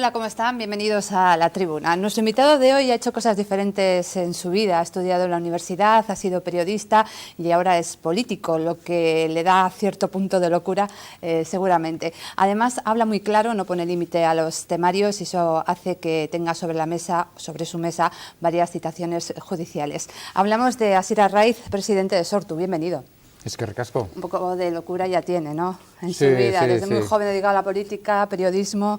Hola, ¿cómo están? Bienvenidos a La Tribuna. Nuestro invitado de hoy ha hecho cosas diferentes en su vida. Ha estudiado en la universidad, ha sido periodista y ahora es político, lo que le da cierto punto de locura, seguramente. Además, habla muy claro, no pone límite a los temarios y eso hace que tenga sobre su mesa, varias citaciones judiciales. Hablamos de Asier Arraiz, presidente de Sortu. Bienvenido. Es que recasco. Un poco de locura ya tiene, ¿no? En su vida, desde muy joven dedicado a la política, periodismo.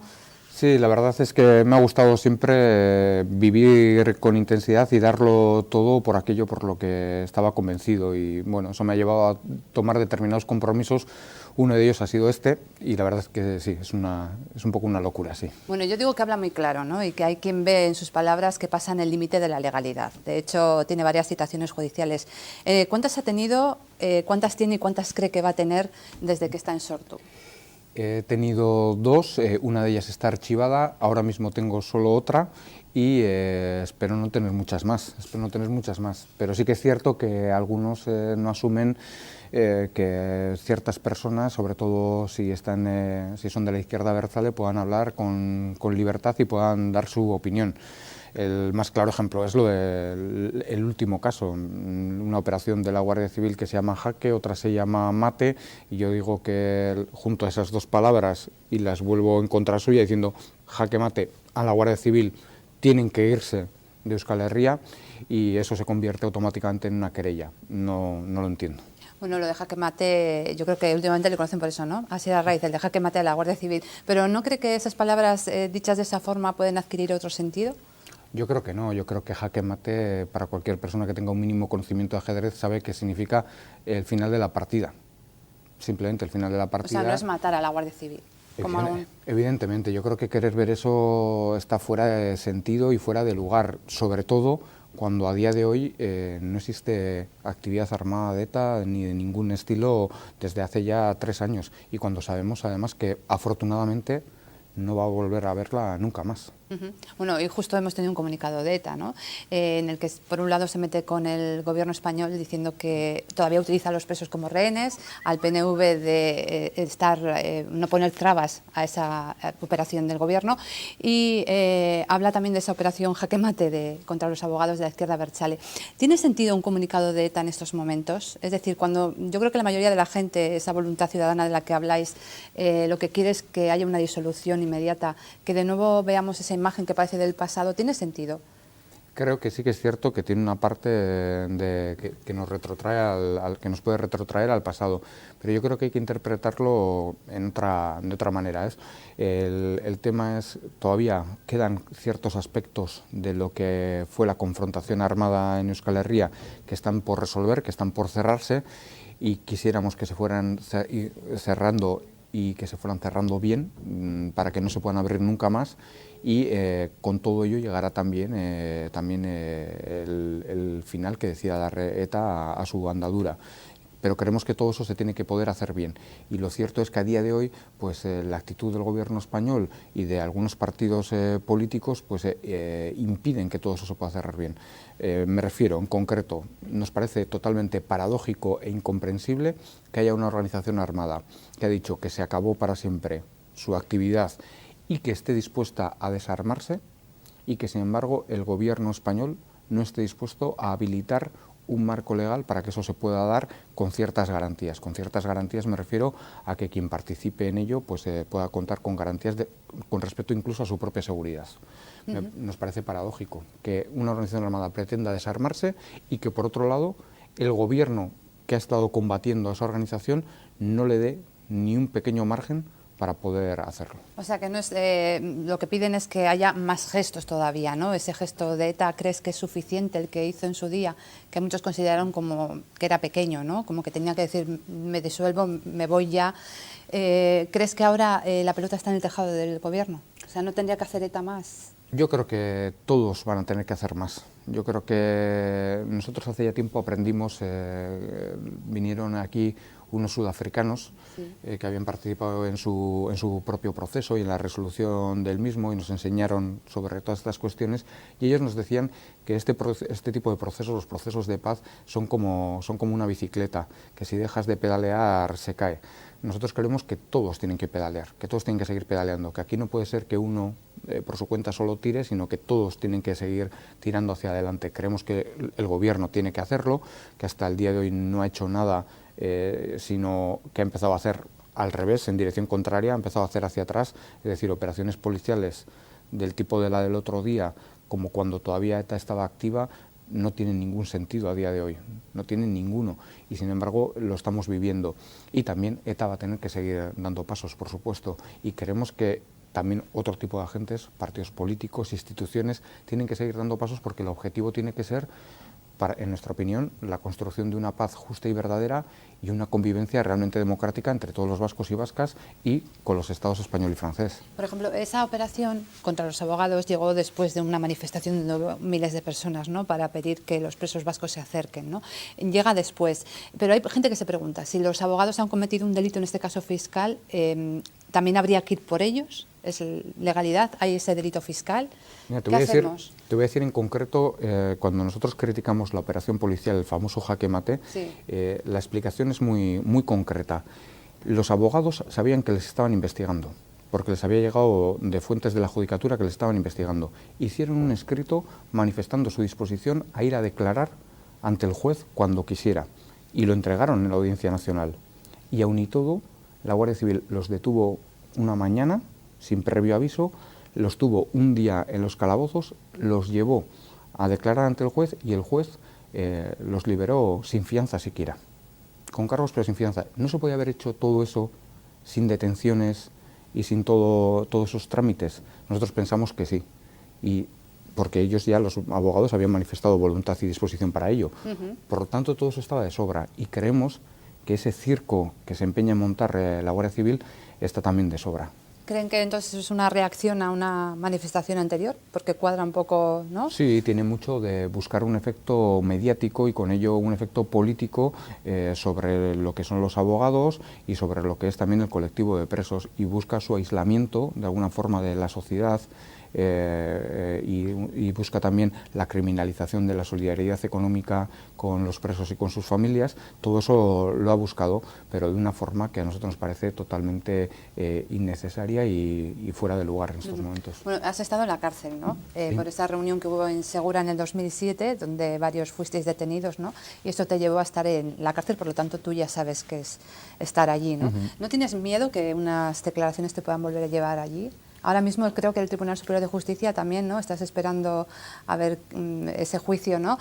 Sí, la verdad es que me ha gustado siempre vivir con intensidad y darlo todo por aquello por lo que estaba convencido, y bueno, eso me ha llevado a tomar determinados compromisos. Uno de ellos ha sido este, y la verdad es que sí, es un poco una locura, sí. Bueno, yo digo que habla muy claro, ¿no? Y que hay quien ve en sus palabras que pasan el límite de la legalidad. De hecho, tiene varias citaciones judiciales. ¿Cuántas ha tenido, cuántas tiene y cuántas cree que va a tener desde que está en Sortu? He tenido dos, una de ellas está archivada, ahora mismo tengo solo otra y espero no tener muchas más, pero sí que es cierto que algunos no asumen que ciertas personas, sobre todo si son de la izquierda abertzale, puedan hablar con libertad y puedan dar su opinión. El más claro ejemplo es lo del último caso, una operación de la Guardia Civil que se llama Jaque, otra se llama Mate, y yo digo que junto a esas dos palabras, y las vuelvo en contra suya diciendo Jaque Mate a la Guardia Civil, tienen que irse de Euskal Herria, y eso se convierte automáticamente en una querella. No lo entiendo. Bueno, lo de Jaque Mate, yo creo que últimamente le conocen por eso, ¿no? Asier Arraiz, el de Jaque Mate a la Guardia Civil. ¿Pero no cree que esas palabras dichas de esa forma pueden adquirir otro sentido? Yo creo que no, yo creo que jaque mate, para cualquier persona que tenga un mínimo conocimiento de ajedrez, sabe que significa el final de la partida, simplemente el final de la partida. O sea, no es matar a la Guardia Civil. Evidentemente, yo creo que querer ver eso está fuera de sentido y fuera de lugar, sobre todo cuando a día de hoy no existe actividad armada de ETA ni de ningún estilo desde hace ya 3 años, y cuando sabemos además que afortunadamente no va a volver a verla nunca más. Bueno, y justo hemos tenido un comunicado de ETA, ¿no? En el que por un lado se mete con el gobierno español diciendo que todavía utiliza a los presos como rehenes, al PNV de no poner trabas a esa operación del gobierno, y habla también de esa operación Jaque Mate contra los abogados de la izquierda abertzale. ¿Tiene sentido un comunicado de ETA en estos momentos? Es decir, cuando yo creo que la mayoría de la gente, esa voluntad ciudadana de la que habláis, lo que quiere es que haya una disolución inmediata, que de nuevo veamos esa imagen que parece del pasado, ¿tiene sentido? Creo que sí que es cierto que tiene una parte que nos retrotrae que nos puede retrotraer al pasado, pero yo creo que hay que interpretarlo de otra manera. El tema es, todavía quedan ciertos aspectos de lo que fue la confrontación armada en Euskal Herria que están por resolver, que están por cerrarse, y quisiéramos que se fueran cerrando y que se fueran cerrando bien para que no se puedan abrir nunca más, y con todo ello llegará también el final que decida dar ETA a su andadura. Pero creemos que todo eso se tiene que poder hacer bien, y lo cierto es que a día de hoy pues la actitud del gobierno español y de algunos partidos políticos pues impiden que todo eso se pueda cerrar bien. Me refiero, en concreto, nos parece totalmente paradójico e incomprensible que haya una organización armada que ha dicho que se acabó para siempre su actividad y que esté dispuesta a desarmarse, y que sin embargo el gobierno español no esté dispuesto a habilitar un marco legal para que eso se pueda dar con ciertas garantías. Con ciertas garantías me refiero a que quien participe en ello pues pueda contar con garantías con respecto incluso a su propia seguridad. Nos parece paradójico que una organización armada pretenda desarmarse y que por otro lado el gobierno que ha estado combatiendo a esa organización no le dé ni un pequeño margen para poder hacerlo. O sea, que no es lo que piden es que haya más gestos todavía, ¿no? Ese gesto de ETA, ¿crees que es suficiente el que hizo en su día? Que muchos consideraron como que era pequeño, ¿no? Como que tenía que decir, me disuelvo, me voy ya. ¿Crees que ahora la pelota está en el tejado del gobierno? O sea, ¿no tendría que hacer ETA más? Yo creo que todos van a tener que hacer más. Yo creo que nosotros hace ya tiempo aprendimos, vinieron aquí unos sudafricanos que habían participado en su propio proceso y en la resolución del mismo, y nos enseñaron sobre todas estas cuestiones, y ellos nos decían que este tipo de procesos, los procesos de paz, son como una bicicleta, que si dejas de pedalear se cae. Nosotros creemos que todos tienen que pedalear, que todos tienen que seguir pedaleando, que aquí no puede ser que uno por su cuenta solo tire, sino que todos tienen que seguir tirando hacia adelante. Creemos que el gobierno tiene que hacerlo, que hasta el día de hoy no ha hecho nada, sino que ha empezado a hacer al revés, en dirección contraria, ha empezado a hacer hacia atrás, es decir, operaciones policiales del tipo de la del otro día, como cuando todavía ETA estaba activa, no tienen ningún sentido a día de hoy, no tienen ninguno, y sin embargo lo estamos viviendo. Y también ETA va a tener que seguir dando pasos, por supuesto, y queremos que también otro tipo de agentes, partidos políticos, instituciones, tienen que seguir dando pasos, porque el objetivo tiene que ser, en nuestra opinión, la construcción de una paz justa y verdadera y una convivencia realmente democrática entre todos los vascos y vascas y con los estados español y francés. Por ejemplo, esa operación contra los abogados llegó después de una manifestación de miles de personas, ¿no?, para pedir que los presos vascos se acerquen, ¿no? Llega después, pero hay gente que se pregunta, si los abogados han cometido un delito, en este caso fiscal, ¿también habría que ir por ellos? ¿Es legalidad? ¿Hay ese delito fiscal? Mira, te ¿Qué voy hacemos? a decir en concreto, cuando nosotros criticamos la operación policial, el famoso jaque mate, Sí. la explicación es muy concreta. Los abogados sabían que les estaban investigando, porque les había llegado de fuentes de la judicatura que les estaban investigando. Hicieron un escrito manifestando su disposición a ir a declarar ante el juez cuando quisiera, y lo entregaron en la Audiencia Nacional. Y aun y todo, la Guardia Civil los detuvo una mañana, sin previo aviso, los tuvo un día en los calabozos, los llevó a declarar ante el juez, y el juez los liberó sin fianza siquiera, con cargos pero sin fianza. ¿No se podía haber hecho todo eso sin detenciones y sin todos esos trámites? Nosotros pensamos que sí, y porque ellos ya, los abogados, habían manifestado voluntad y disposición para ello. Por lo tanto, todo eso estaba de sobra, y creemos que ese circo que se empeña en montar la Guardia Civil está también de sobra. ¿Creen que entonces es una reacción a una manifestación anterior? Porque cuadra un poco, ¿no? Sí, tiene mucho de buscar un efecto mediático y con ello un efecto político sobre lo que son los abogados y sobre lo que es también el colectivo de presos, y busca su aislamiento de alguna forma de la sociedad. Y busca también la criminalización de la solidaridad económica con los presos y con sus familias. Todo eso lo ha buscado, pero de una forma que a nosotros nos parece totalmente innecesaria y fuera de lugar en estos momentos. Bueno, has estado en la cárcel, ¿no? Sí. Por esa reunión que hubo en Segura en el 2007, donde varios fuisteis detenidos, ¿no? Y esto te llevó a estar en la cárcel, por lo tanto tú ya sabes qué es estar allí, ¿no? ¿No tienes miedo que unas declaraciones te puedan volver a llevar allí? Ahora mismo creo que el Tribunal Superior de Justicia también, ¿no?, estás esperando a ver ese juicio, ¿no?,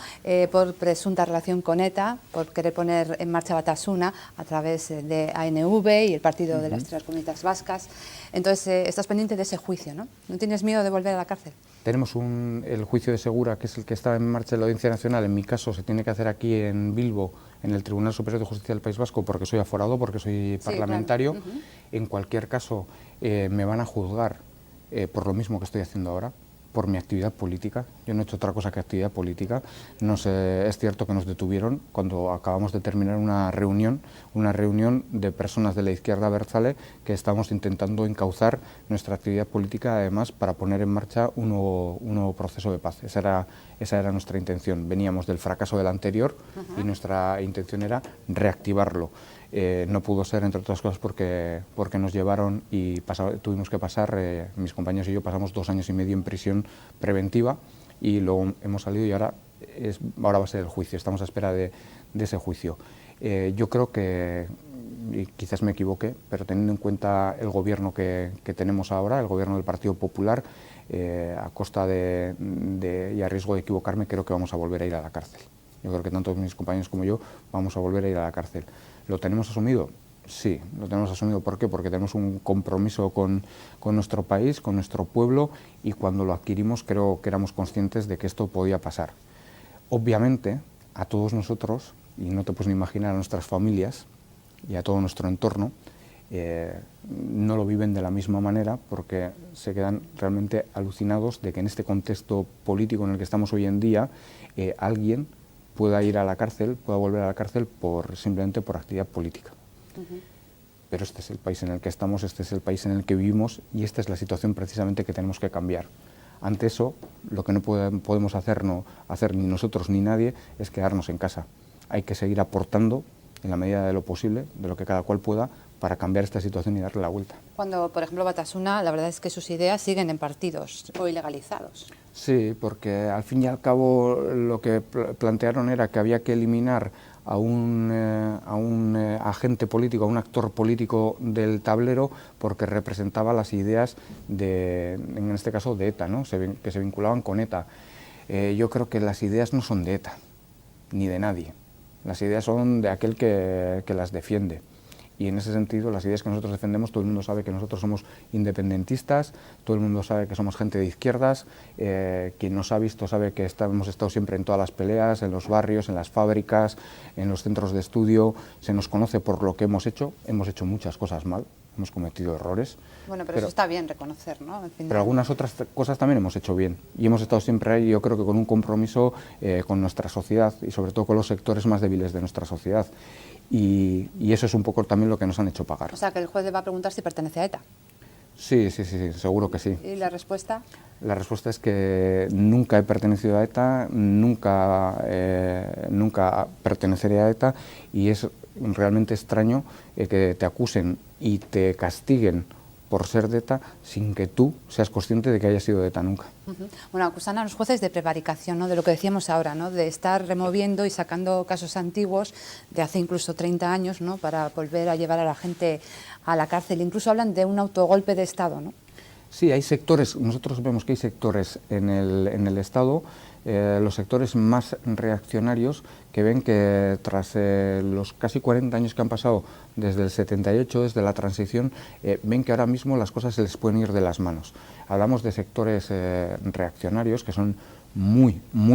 por presunta relación con ETA, por querer poner en marcha Batasuna a través de ANV y el Partido de las Tres Comunidades Vascas. Entonces, estás pendiente de ese juicio, ¿no? ¿No tienes miedo de volver a la cárcel? Tenemos el juicio de Segura, que es el que está en marcha en la Audiencia Nacional. En mi caso se tiene que hacer aquí en Bilbo, en el Tribunal Superior de Justicia del País Vasco, porque soy aforado, porque soy parlamentario. Claro. En cualquier caso, me van a juzgar por lo mismo que estoy haciendo ahora, por mi actividad política. Yo no he hecho otra cosa que actividad política. Es cierto que nos detuvieron cuando acabamos de terminar una reunión de personas de la izquierda abertzale que estamos intentando encauzar nuestra actividad política, además, para poner en marcha un nuevo proceso de paz. Esa era nuestra intención. Veníamos del fracaso del anterior y nuestra intención era reactivarlo. No pudo ser, entre otras cosas, porque nos llevaron y tuvimos que pasar, mis compañeros y yo pasamos 2 años y medio en prisión preventiva, y luego hemos salido y ahora va a ser el juicio. Estamos a espera de ese juicio. Yo creo que, y quizás me equivoque, pero teniendo en cuenta el gobierno que tenemos ahora, el gobierno del Partido Popular, a costa y a riesgo de equivocarme, creo que vamos a volver a ir a la cárcel. Yo creo que tanto mis compañeros como yo vamos a volver a ir a la cárcel. ¿Lo tenemos asumido? Sí, lo tenemos asumido. ¿Por qué? Porque tenemos un compromiso con nuestro país, con nuestro pueblo, y cuando lo adquirimos creo que éramos conscientes de que esto podía pasar. Obviamente, a todos nosotros, y no te puedes ni imaginar, a nuestras familias y a todo nuestro entorno, no lo viven de la misma manera, porque se quedan realmente alucinados de que en este contexto político en el que estamos hoy en día, alguien pueda ir a la cárcel, pueda volver a la cárcel simplemente por actividad política. Pero este es el país en el que estamos, este es el país en el que vivimos y esta es la situación precisamente que tenemos que cambiar. Ante eso, lo que no podemos hacer ni nosotros ni nadie es quedarnos en casa. Hay que seguir aportando en la medida de lo posible, de lo que cada cual pueda, para cambiar esta situación y darle la vuelta. Cuando, por ejemplo, Batasuna, la verdad es que sus ideas siguen en partidos o ilegalizados. Sí, porque al fin y al cabo lo que plantearon era que había que eliminar a un agente político, a un actor político del tablero, porque representaba las ideas en este caso de ETA, ¿no? Que se vinculaban con ETA. Yo creo que las ideas no son de ETA, ni de nadie. Las ideas son de aquel que las defiende. Y en ese sentido, las ideas que nosotros defendemos, todo el mundo sabe que nosotros somos independentistas, todo el mundo sabe que somos gente de izquierdas, quien nos ha visto sabe que hemos estado siempre en todas las peleas, en los barrios, en las fábricas, en los centros de estudio, se nos conoce por lo que hemos hecho muchas cosas mal, hemos cometido errores. Bueno, pero eso está bien reconocer, ¿no? Al final. Pero algunas otras cosas también hemos hecho bien y hemos estado siempre ahí, yo creo que con un compromiso con nuestra sociedad y sobre todo con los sectores más débiles de nuestra sociedad. Y eso es un poco también lo que nos han hecho pagar. O sea, que el juez le va a preguntar si pertenece a ETA. Sí, seguro que sí. ¿Y la respuesta? La respuesta es que nunca he pertenecido a ETA, nunca perteneceré a ETA, y es realmente extraño que te acusen y te castiguen por ser de ETA sin que tú seas consciente de que hayas sido de ETA nunca. Bueno, acusan a los jueces de prevaricación, ¿no? De lo que decíamos ahora, ¿no? De estar removiendo y sacando casos antiguos de hace incluso 30 años, ¿no? Para volver a llevar a la gente a la cárcel. Incluso hablan de un autogolpe de Estado, ¿no? Sí, hay sectores, nosotros vemos que hay sectores en el Estado, los sectores más reaccionarios, que ven que tras los casi 40 años que han pasado desde el 78, desde la transición, ven que ahora mismo las cosas se les pueden ir de las manos. Hablamos de sectores reaccionarios que son muy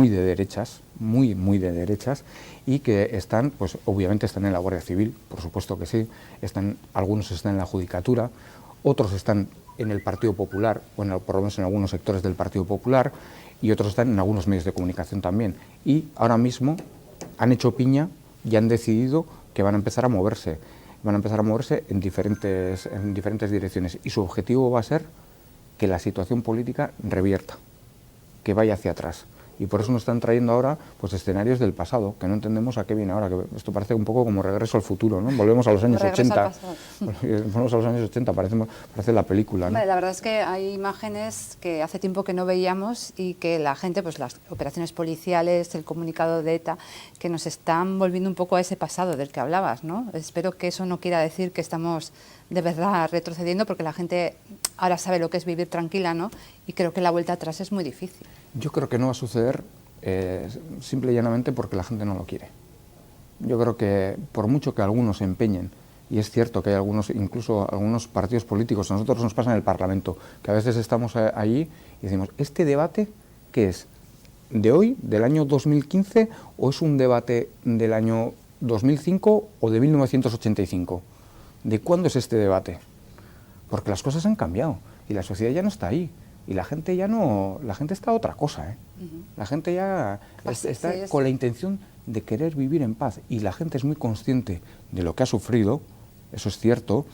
de derechas, muy de derechas, y que están, pues obviamente están en la Guardia Civil, por supuesto que sí, algunos están en la Judicatura, otros están en el Partido Popular, o por lo menos en algunos sectores del Partido Popular, y otros están en algunos medios de comunicación también. Y ahora mismo han hecho piña y han decidido que van a empezar a moverse. Van a empezar a moverse en diferentes direcciones. Y su objetivo va a ser que la situación política revierta, que vaya hacia atrás. Y por eso nos están trayendo ahora pues escenarios del pasado, que no entendemos a qué viene ahora, que esto parece un poco como Regreso al Futuro, ¿no? Volvemos a los años 80. Volvemos a los años 80, parece la película, ¿no? Vale, la verdad es que hay imágenes que hace tiempo que no veíamos y que la gente, pues las operaciones policiales, el comunicado de ETA, que nos están volviendo un poco a ese pasado del que hablabas, ¿no? Espero que eso no quiera decir que estamos de verdad retrocediendo, porque la gente ahora sabe lo que es vivir tranquila, ¿no? Y creo que la vuelta atrás es muy difícil. Yo creo que no va a suceder simple y llanamente porque la gente no lo quiere. Yo creo que por mucho que algunos se empeñen, y es cierto que hay incluso algunos partidos políticos, a nosotros nos pasa en el Parlamento, que a veces estamos allí y decimos, ¿este debate qué es? ¿De hoy, del año 2015, o es un debate del año 2005 o de 1985? ¿De cuándo es este debate? Porque las cosas han cambiado y la sociedad ya no está ahí. Y la gente está a otra cosa, ¿eh? La gente ya está con la intención de querer vivir en paz, y la gente es muy consciente de lo que ha sufrido, eso es cierto,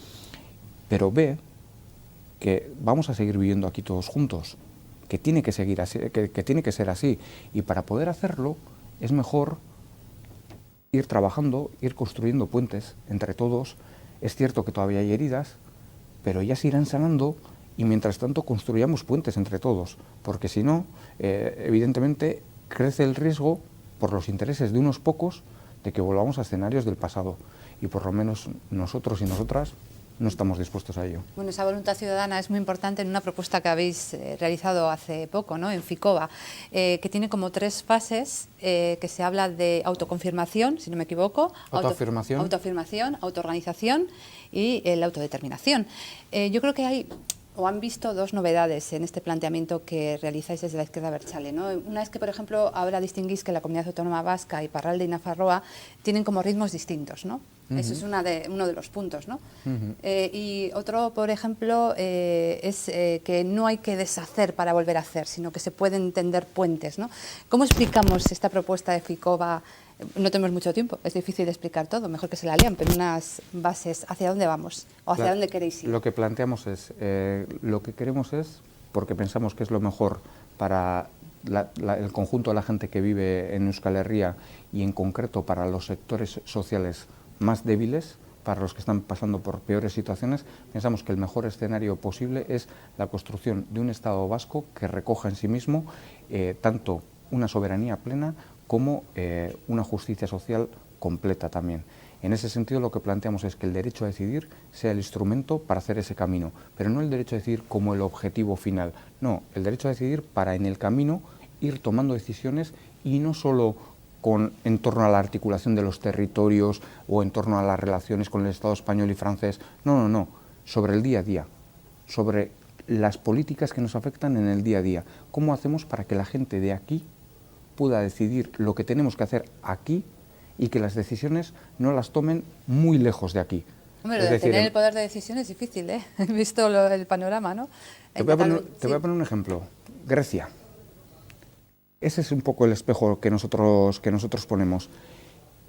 pero ve que vamos a seguir viviendo aquí todos juntos, que tiene que seguir así, que tiene que ser así, y para poder hacerlo es mejor ir trabajando, ir construyendo puentes entre todos. Es cierto que todavía hay heridas, pero ellas se irán sanando, y mientras tanto construyamos puentes entre todos, porque si no, evidentemente crece el riesgo, por los intereses de unos pocos, de que volvamos a escenarios del pasado, y por lo menos nosotros y nosotras no estamos dispuestos a ello. Bueno, esa voluntad ciudadana es muy importante en una propuesta que habéis realizado hace poco, ¿no? En Ficoba, que tiene como 3 fases, que se habla de autoconfirmación, si no me equivoco, autoafirmación, autoorganización y la autodeterminación. Yo creo que hay, o han visto, 2 novedades en este planteamiento que realizáis desde la izquierda abertzale, ¿no? Una es que, por ejemplo, ahora distinguís que la Comunidad Autónoma Vasca, Iparralde y Nafarroa tienen como ritmos distintos, ¿no? Eso es uno de los puntos, ¿no? Y otro, por ejemplo, es que no hay que deshacer para volver a hacer, sino que se pueden tender puentes, ¿no? ¿Cómo explicamos esta propuesta de Ficoba no tenemos mucho tiempo, es difícil de explicar todo, mejor que se la lían, pero unas bases hacia dónde vamos o hacia dónde queréis ir. Lo que planteamos es, lo que queremos es, porque pensamos que es lo mejor para el conjunto de la gente que vive en Euskal Herria y en concreto para los sectores sociales más débiles, para los que están pasando por peores situaciones, pensamos que el mejor escenario posible es la construcción de un Estado vasco que recoja en sí mismo tanto una soberanía plena como una justicia social completa también. En ese sentido, lo que planteamos es que el derecho a decidir sea el instrumento para hacer ese camino, pero no el derecho a decidir como el objetivo final, no, el derecho a decidir para en el camino ir tomando decisiones y no solo en torno a la articulación de los territorios o en torno a las relaciones con el Estado español y francés, no, sobre el día a día, sobre las políticas que nos afectan en el día a día. ¿Cómo hacemos para que la gente de aquí pueda decidir lo que tenemos que hacer aquí y que las decisiones no las tomen muy lejos de aquí? Hombre, lo de tener el poder de decisión es difícil, ¿eh? He visto el panorama, ¿no? Te voy a poner un ejemplo. Grecia. Ese es un poco el espejo que nosotros ponemos.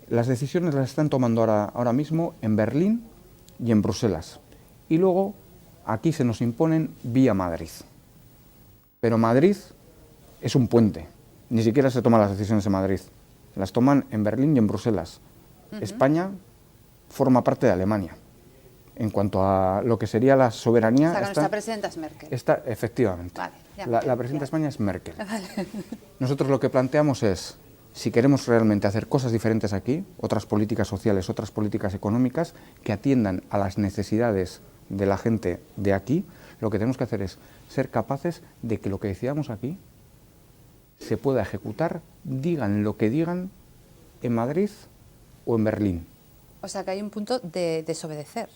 Las decisiones las están tomando ahora mismo en Berlín y en Bruselas. Y luego aquí se nos imponen vía Madrid. Pero Madrid es un puente. Ni siquiera se toman las decisiones en Madrid. Las toman en Berlín y en Bruselas. España forma parte de Alemania. En cuanto a lo que sería la soberanía... O sea, que nuestra presidenta es Merkel. Efectivamente. Vale, ya, la presidenta de España es Merkel. Vale. Nosotros lo que planteamos es, si queremos realmente hacer cosas diferentes aquí, otras políticas sociales, otras políticas económicas, que atiendan a las necesidades de la gente de aquí, lo que tenemos que hacer es ser capaces de que lo que decidamos aquí se pueda ejecutar, digan lo que digan, en Madrid o en Berlín. O sea, que hay un punto de desobedecer.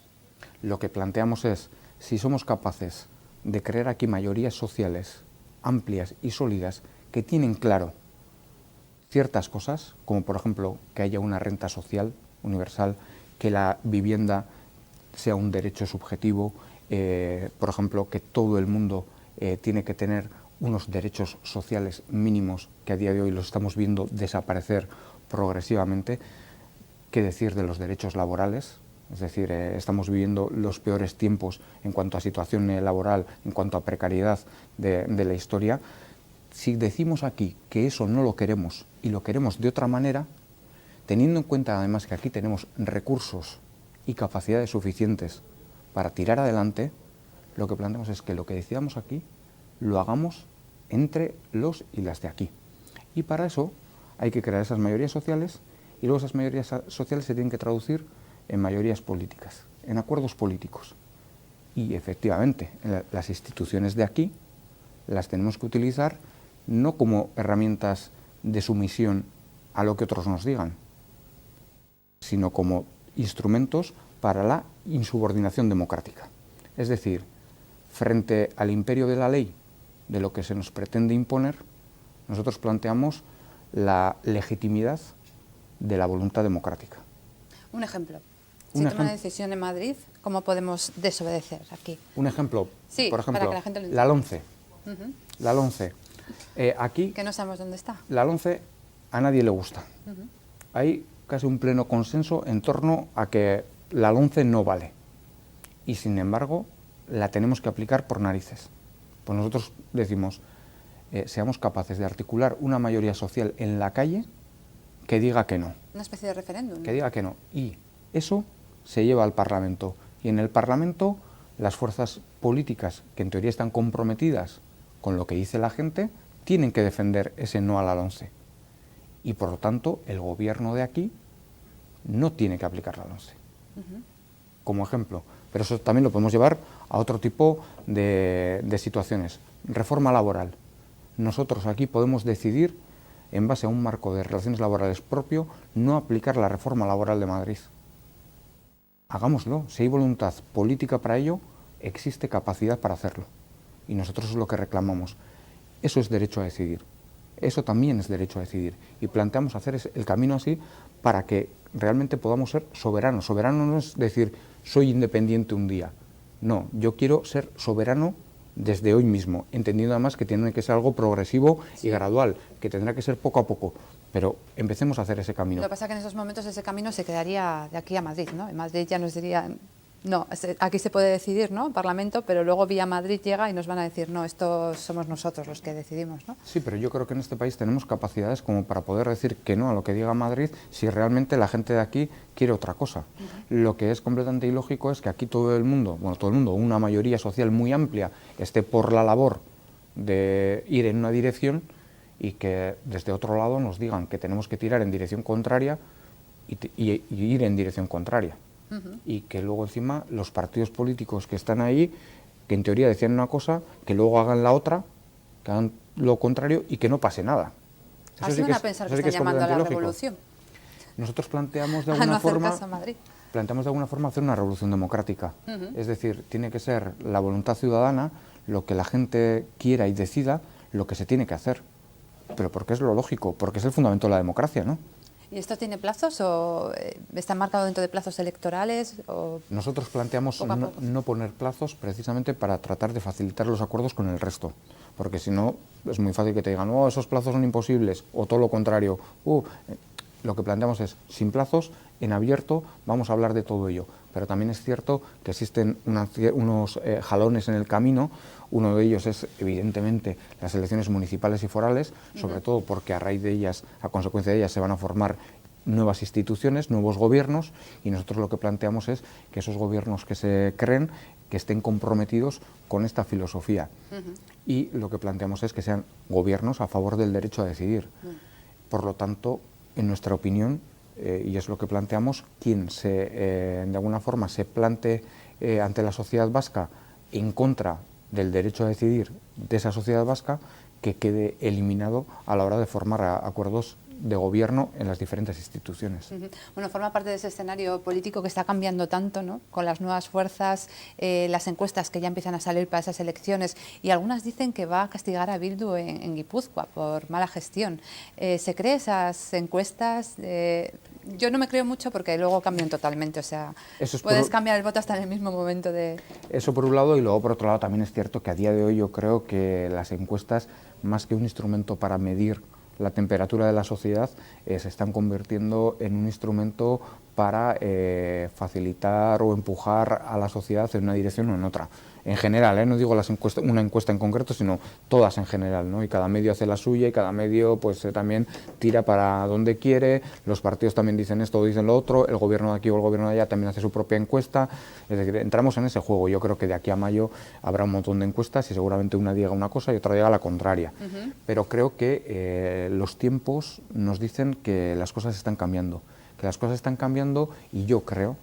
Lo que planteamos es, si somos capaces de crear aquí mayorías sociales amplias y sólidas que tienen claro ciertas cosas, como por ejemplo que haya una renta social universal, que la vivienda sea un derecho subjetivo, por ejemplo que todo el mundo tiene que tener unos derechos sociales mínimos que a día de hoy los estamos viendo desaparecer progresivamente. ¿Qué decir de los derechos laborales? Es decir, estamos viviendo los peores tiempos en cuanto a situación laboral, en cuanto a precariedad de la historia. Si decimos aquí que eso no lo queremos y lo queremos de otra manera, teniendo en cuenta además que aquí tenemos recursos y capacidades suficientes para tirar adelante, lo que planteamos es que lo que decidamos aquí lo hagamos entre los y las de aquí. Y para eso hay que crear esas mayorías sociales y luego esas mayorías sociales se tienen que traducir en mayorías políticas, en acuerdos políticos. Y efectivamente, las instituciones de aquí las tenemos que utilizar no como herramientas de sumisión a lo que otros nos digan, sino como instrumentos para la insubordinación democrática. Es decir, frente al imperio de la ley, de lo que se nos pretende imponer, nosotros planteamos la legitimidad de la voluntad democrática. Un ejemplo. Si toma una decisión en Madrid, ¿cómo podemos desobedecer aquí? Un ejemplo, sí, por ejemplo, para que la gente lo entienda. La LOMCE. La LOMCE. Aquí, que no sabemos dónde está. La LOMCE a nadie le gusta. Hay casi un pleno consenso en torno a que la LOMCE no vale. Y sin embargo, la tenemos que aplicar por narices. Pues nosotros decimos, seamos capaces de articular una mayoría social en la calle que diga que no. Una especie de referéndum. Que diga que no. Y eso se lleva al Parlamento. Y en el Parlamento las fuerzas políticas que en teoría están comprometidas con lo que dice la gente tienen que defender ese no a la LOMCE. Y por lo tanto el gobierno de aquí no tiene que aplicar la LOMCE. Como ejemplo. Pero eso también lo podemos llevar a otro tipo de situaciones. Reforma laboral. Nosotros aquí podemos decidir, en base a un marco de relaciones laborales propio, no aplicar la reforma laboral de Madrid. Hagámoslo. Si hay voluntad política para ello, existe capacidad para hacerlo. Y nosotros es lo que reclamamos. Eso es derecho a decidir. Eso también es derecho a decidir. Y planteamos hacer el camino así para que realmente podamos ser soberanos. Soberano no es decir, soy independiente un día. No, yo quiero ser soberano desde hoy mismo, entendiendo además que tiene que ser algo progresivo y gradual, que tendrá que ser poco a poco, pero empecemos a hacer ese camino. Lo que pasa es que en esos momentos ese camino se quedaría de aquí a Madrid, ¿no? En Madrid ya nos dirían, no, aquí se puede decidir, ¿no? En Parlamento, pero luego vía Madrid llega y nos van a decir, no, estos somos nosotros los que decidimos, ¿no? Sí, pero yo creo que en este país tenemos capacidades como para poder decir que no a lo que diga Madrid si realmente la gente de aquí quiere otra cosa. Lo que es completamente ilógico es que aquí todo el mundo, una mayoría social muy amplia, esté por la labor de ir en una dirección y que desde otro lado nos digan que tenemos que tirar en dirección contraria y ir en dirección contraria. Y que luego encima los partidos políticos que están ahí, que en teoría decían una cosa, que luego hagan la otra, que hagan lo contrario y que no pase nada. Así van a pensar que están llamando a la revolución. Nosotros planteamos de A alguna no hacer forma... caso a Madrid. Planteamos de alguna forma hacer una revolución democrática. Es decir, tiene que ser la voluntad ciudadana, lo que la gente quiera y decida, lo que se tiene que hacer. Pero porque es lo lógico, porque es el fundamento de la democracia, ¿no? ¿Y esto tiene plazos o está marcado dentro de plazos electorales? O nosotros planteamos no poner plazos precisamente para tratar de facilitar los acuerdos con el resto, porque si no es muy fácil que te digan, oh, esos plazos son imposibles, o todo lo contrario. Lo que planteamos es, sin plazos, en abierto, vamos a hablar de todo ello. Pero también es cierto que existen unos jalones en el camino. Uno de ellos es, evidentemente, las elecciones municipales y forales, sobre todo porque a raíz de ellas, a consecuencia de ellas, se van a formar nuevas instituciones, nuevos gobiernos, y nosotros lo que planteamos es que esos gobiernos que se creen, que estén comprometidos con esta filosofía. Y lo que planteamos es que sean gobiernos a favor del derecho a decidir. Por lo tanto, en nuestra opinión, y es lo que planteamos, quien de alguna forma se plante ante la sociedad vasca en contra del derecho a decidir de esa sociedad vasca, que quede eliminado a la hora de formar acuerdos de gobierno en las diferentes instituciones. Bueno, forma parte de ese escenario político que está cambiando tanto, ¿no? Con las nuevas fuerzas, las encuestas que ya empiezan a salir para esas elecciones, y algunas dicen que va a castigar a Bildu en Guipúzcoa por mala gestión. ¿Se cree esas encuestas? Yo no me creo mucho porque luego cambian totalmente, o sea, puedes cambiar el voto hasta en el mismo momento de... Eso por un lado, y luego por otro lado también es cierto que a día de hoy yo creo que las encuestas, más que un instrumento para medir la temperatura de la sociedad, se están convirtiendo en un instrumento para facilitar o empujar a la sociedad en una dirección o en otra. En general, no digo una encuesta en concreto, sino todas en general, ¿no? Y cada medio hace la suya y cada medio pues también tira para donde quiere, los partidos también dicen esto o dicen lo otro, el gobierno de aquí o el gobierno de allá también hace su propia encuesta, es decir, entramos en ese juego. Yo creo que de aquí a mayo habrá un montón de encuestas y seguramente una diga una cosa y otra diga la contraria, pero creo que los tiempos nos dicen que las cosas están cambiando. Y yo creo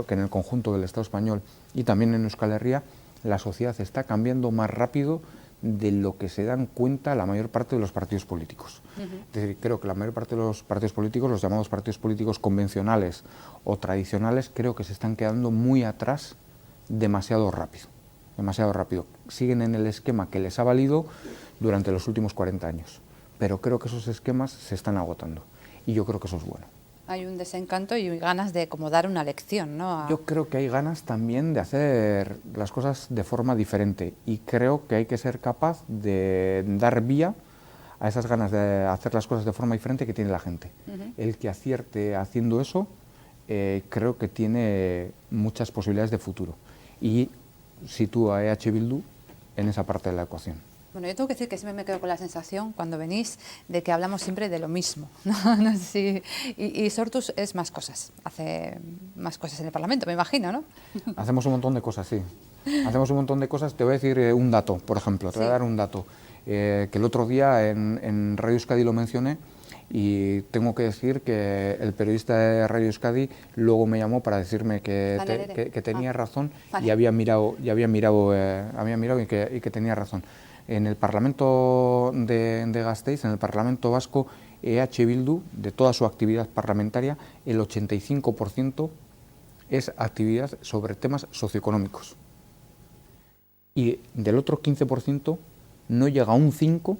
que en el conjunto del Estado español y también en Euskal Herria la sociedad está cambiando más rápido de lo que se dan cuenta la mayor parte de los partidos políticos. Es decir, creo que la mayor parte de los partidos políticos, los llamados partidos políticos convencionales o tradicionales, creo que se están quedando muy atrás demasiado rápido. Siguen en el esquema que les ha valido durante los últimos 40 años, pero creo que esos esquemas se están agotando y yo creo que eso es bueno. Hay un desencanto y ganas de como dar una lección, ¿no? Yo creo que hay ganas también de hacer las cosas de forma diferente y creo que hay que ser capaz de dar vía a esas ganas de hacer las cosas de forma diferente que tiene la gente. El que acierte haciendo eso, creo que tiene muchas posibilidades de futuro y sitúa a EH Bildu en esa parte de la ecuación. Bueno, yo tengo que decir que siempre me quedo con la sensación, cuando venís, de que hablamos siempre de lo mismo, ¿no? No sé si... y Sortus es más cosas, hace más cosas en el Parlamento, me imagino, ¿no? Hacemos un montón de cosas, sí. Hacemos un montón de cosas. Te voy a decir un dato, por ejemplo, te voy a dar un dato, que el otro día en Radio Euskadi lo mencioné, y tengo que decir que el periodista de Radio Euskadi luego me llamó para decirme que tenía razón, vale. y había mirado y que tenía razón. En el Parlamento de Gasteiz, en el Parlamento Vasco, EH Bildu, de toda su actividad parlamentaria, el 85% es actividad sobre temas socioeconómicos. Y del otro 15% no llega a un 5%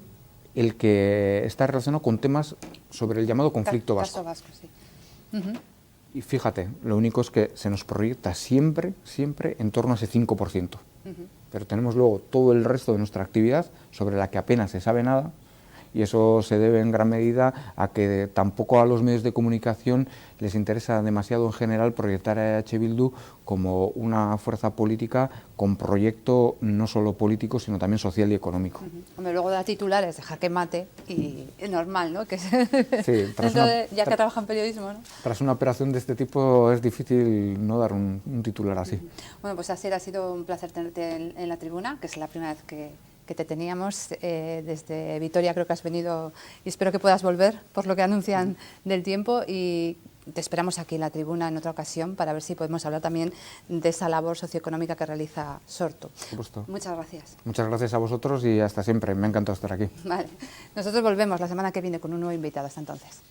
el que está relacionado con temas sobre el llamado conflicto vasco. Sí. Y fíjate, lo único es que se nos proyecta siempre en torno a ese 5%. pero tenemos luego todo el resto de nuestra actividad sobre la que apenas se sabe nada, y eso se debe en gran medida a que tampoco a los medios de comunicación les interesa demasiado en general proyectar a EH Bildu como una fuerza política con proyecto no solo político, sino también social y económico. Hombre, luego da titulares de jaque mate y es normal, ¿no? Que sí, ya que trabaja en periodismo, ¿no? Tras una operación de este tipo es difícil no dar un titular así. Bueno, pues Asier, ha sido un placer tenerte en la tribuna, que es la primera vez que te teníamos desde Vitoria. Creo que has venido y espero que puedas volver por lo que anuncian del tiempo, y te esperamos aquí en la tribuna en otra ocasión para ver si podemos hablar también de esa labor socioeconómica que realiza Sortu. Por supuesto. Muchas gracias. Muchas gracias a vosotros y hasta siempre. Me ha encantado estar aquí. Vale. Nosotros volvemos la semana que viene con un nuevo invitado. Hasta entonces.